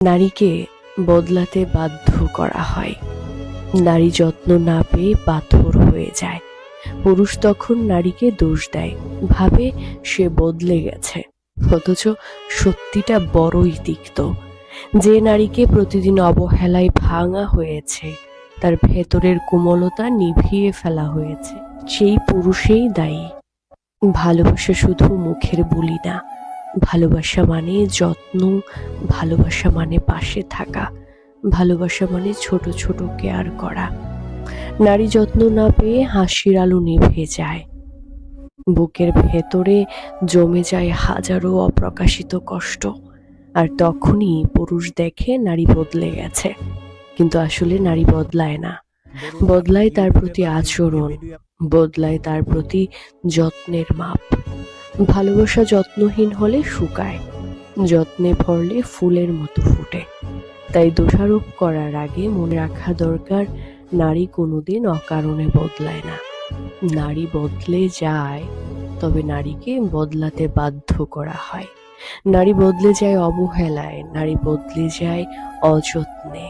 নারীকে বদলাতে বাধ্য করা হয়। নারী যত্ন না পেয়ে পাথর হয়ে যায়। পুরুষ তখন নারীকে দোষ দেয়, ভাবে সে বদলে গেছে। অথচ সত্যিটা বড়ই তিক্ত। যে নারীকে প্রতিদিন অবহেলায় ভাঙা হয়েছে, তার ভেতরের কোমলতা নিভিয়ে ফেলা হয়েছে, সেই পুরুষেই দায়ী। ভালোবাসা শুধু মুখের বুলি না। ভালোবাসা মানে যত্ন, ভালোবাসা মানে পাশে থাকা, ভালোবাসা মানে ছোট ছোট কেয়ার করা। নারী যত্ন না পেয়ে হাসির আলো নিভে যায়, বুকের ভেতরে জমে যায় হাজারো অপ্রকাশিত কষ্ট। আর তখনই পুরুষ দেখে নারী বদলে গেছে, কিন্তু আসলে নারী বদলায় না। বদলায় তার প্রতি আচরণ, বদলায় তার প্রতি যত্নের মাপ। ভালোবাসা যত্নহীন হলে শুকায়, যত্নে ভরলে ফুলের মতো ফুটে। তাই দোষারোপ করার আগে মনে রাখা দরকার, নারী কোনোদিন অকারণে বদলায় না। নারী বদলে যায়, তবে নারীকে বদলাতে বাধ্য করা হয়। নারী বদলে যায় অবহেলায়, নারী বদলে যায় অযত্নে।